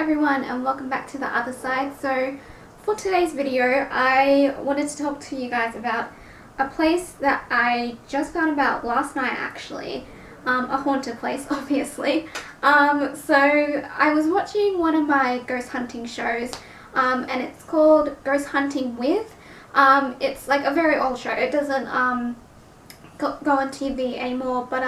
everyone and welcome back to the other side. So for today's video I wanted to talk to you guys about a place that I just found about last night actually. A haunted place obviously. So I was watching one of my ghost hunting shows and it's called Ghost Hunting With. It's like a very old show. It doesn't go on TV anymore, but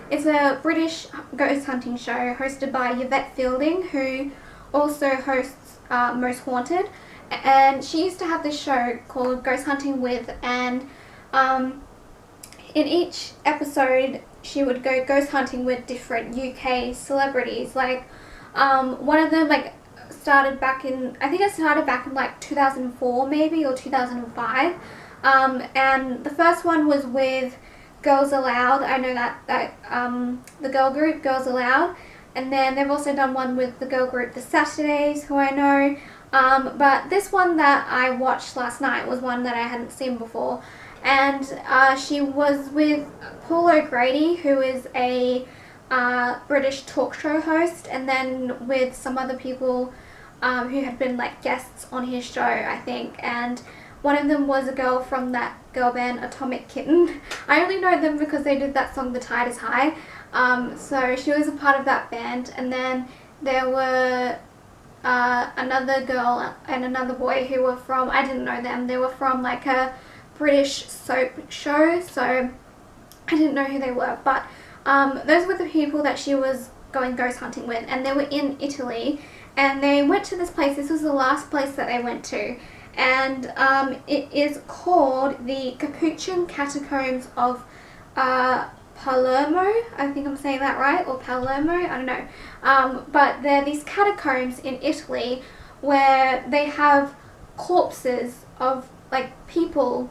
it's a British ghost hunting show hosted by Yvette Fielding, who also hosts Most Haunted, and she used to have this show called Ghost Hunting With, and in each episode she would go ghost hunting with different UK celebrities. Like one of them started back in, I think it started back in like 2004 maybe, or 2005, and the first one was with Girls Aloud. I know that the girl group Girls Aloud, and then they've also done one with the girl group The Saturdays, who I know, but this one that I watched last night was one that I hadn't seen before, and she was with Paul O'Grady, who is a British talk show host, and then with some other people who had been like guests on his show, I think, and one of them was a girl from that girl band Atomic Kitten. I only know them because they did that song The Tide Is High. So she was a part of that band, and then there were another girl and another boy who were from, I didn't know them, they were from like a British soap show, so I didn't know who they were, but those were the people that she was going ghost hunting with, and they were in Italy, and they went to this place. This was the last place that they went to, and it is called the Capuchin Catacombs of Palermo. I think I'm saying that right, or Palermo, I don't know. But they're these catacombs in Italy where they have corpses of like people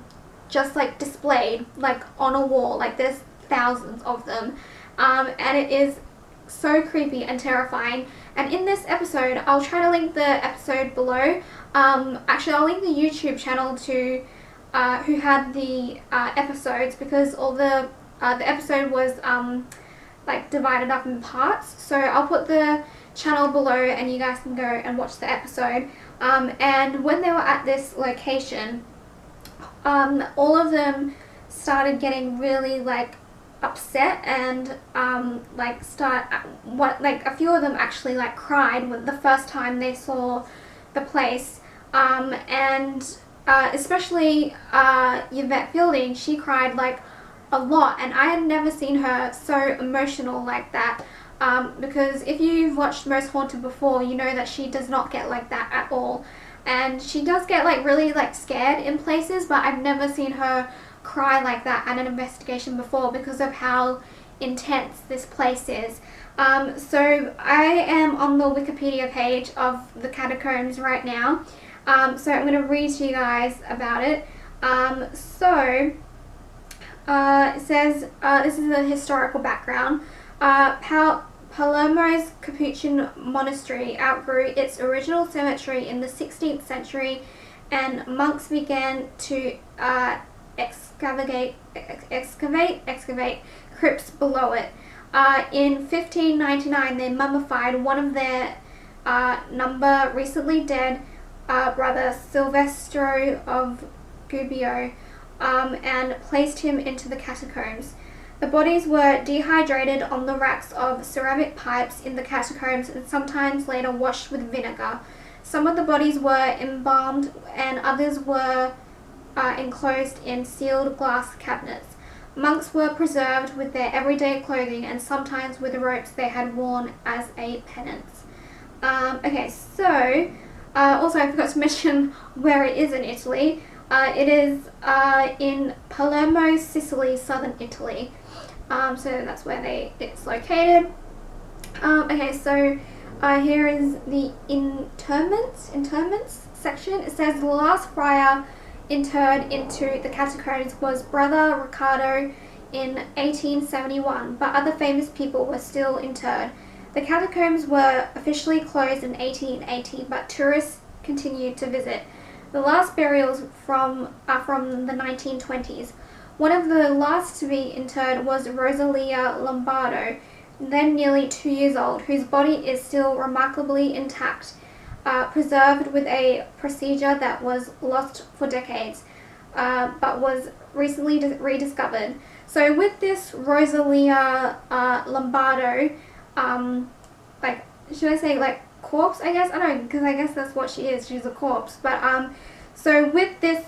just like displayed like on a wall. Like there's thousands of them, and it is so creepy and terrifying. And in this episode, I'll try to link the episode below. Actually, I'll link the YouTube channel to who had the episodes, because all the episode was like divided up in parts. So I'll put the channel below, and you guys can go and watch the episode. And when they were at this location, all of them started getting really like upset, and a few of them actually like cried when the first time they saw the place, and especially Yvette Fielding, she cried like a lot, and I had never seen her so emotional like that, because if you've watched Most Haunted before, you know that she does not get like that at all, and she does get like really like scared in places, but I've never seen her cry like that at an investigation before because of how intense this place is. So I am on the Wikipedia page of the catacombs right now, so I'm going to read to you guys about it. It says, this is the historical background. Palermo's Capuchin monastery outgrew its original cemetery in the 16th century, and monks began to excavate crypts below it. In 1599, they mummified one of their number recently dead brother Silvestro of Gubbio, and placed him into the catacombs. The bodies were dehydrated on the racks of ceramic pipes in the catacombs, and sometimes later washed with vinegar. Some of the bodies were embalmed, and others were enclosed in sealed glass cabinets. Monks were preserved with their everyday clothing, and sometimes with ropes they had worn as a penance. Okay, so also I forgot to mention where it is in Italy. It is in Palermo, Sicily, southern Italy. So that's where it's located. Okay, so here is the interments section. It says the last friar interred into the catacombs was Brother Riccardo in 1871, but other famous people were still interred. The catacombs were officially closed in 1880, but tourists continued to visit. The last burials are from the 1920s. One of the last to be interred was Rosalia Lombardo, then nearly 2 years old, whose body is still remarkably intact, preserved with a procedure that was lost for decades, but was recently rediscovered. So with this Rosalia Lombardo, like, should I say like corpse, I guess? I don't know, because I guess that's what she is. She's a corpse. But so with this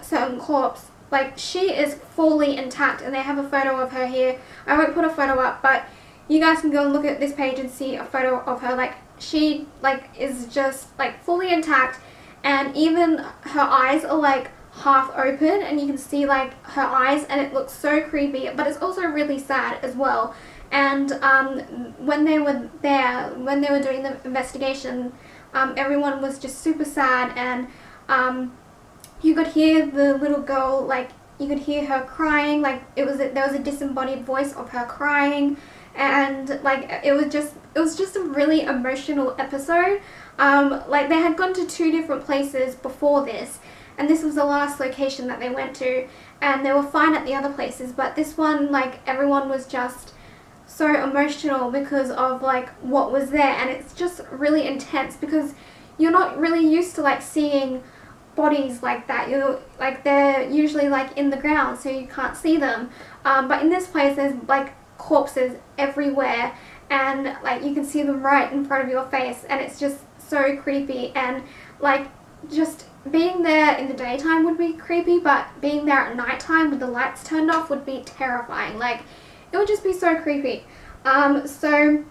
certain corpse, like, she is fully intact, and they have a photo of her here. I won't put a photo up, but you guys can go and look at this page and see a photo of her. Like, she like is just like fully intact, and even her eyes are like half open, and you can see like her eyes, and it looks so creepy, but it's also really sad as well. And when they were there, when they were doing the investigation, everyone was just super sad, and you could hear the little girl, like, you could hear her crying, like there was a disembodied voice of her crying, and like it was just a really emotional episode. Like, they had gone to 2 different places before this, and this was the last location that they went to, and they were fine at the other places, but this one, like, everyone was just so emotional because of like what was there, and it's just really intense because you're not really used to like seeing bodies like that. You're like, they're usually like in the ground, so you can't see them, but in this place there's like corpses everywhere, and like you can see them right in front of your face, and it's just so creepy. And like, just being there in the daytime would be creepy, but being there at nighttime with the lights turned off would be terrifying. Like, it would just be so creepy. So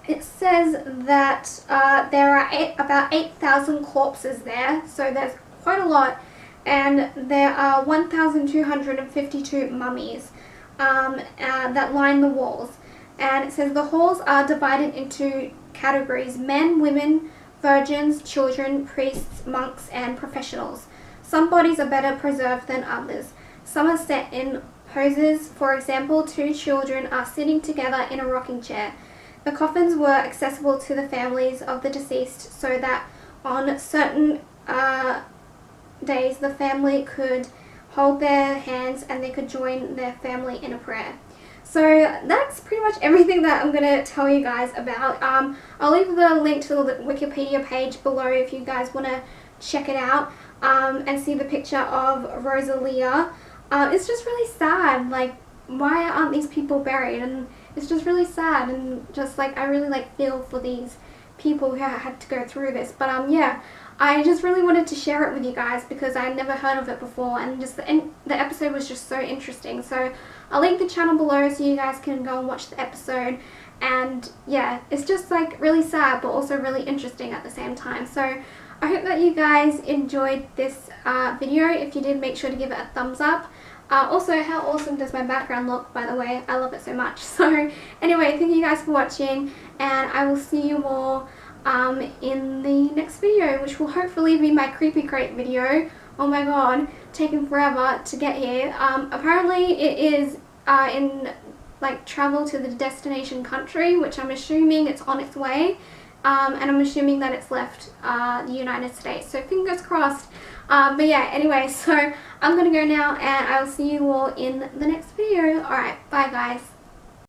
it says that there are about 8,000 corpses there, so there's quite a lot, and there are 1,252 mummies that line the walls. And it says the halls are divided into categories: men, women, virgins, children, priests, monks, and professionals. Some bodies are better preserved than others. Some are set in poses. For example, 2 children are sitting together in a rocking chair. The coffins were accessible to the families of the deceased, so that on certain days the family could hold their hands and they could join their family in a prayer. So that's pretty much everything that I'm going to tell you guys about. I'll leave the link to the Wikipedia page below if you guys want to check it out and see the picture of Rosalia. It's just really sad. Like, why aren't these people buried? And it's just really sad, and just like, I really like feel for these people who had to go through this. But yeah, I just really wanted to share it with you guys because I had never heard of it before, and just the episode was just so interesting. So I'll link the channel below so you guys can go and watch the episode. And yeah, it's just like really sad but also really interesting at the same time. So I hope that you guys enjoyed this video. If you did, make sure to give it a thumbs up. Also, how awesome does my background look, by the way? I love it so much. So anyway, thank you guys for watching, and I will see you all in the next video, which will hopefully be my creepy crate video. Oh my god, taking forever to get here. Apparently it is in like travel to the destination country, which I'm assuming it's on its way, and I'm assuming that it's left the United States, so fingers crossed. But yeah, anyway, so I'm gonna go now, and I will see you all in the next video. Alright, bye guys.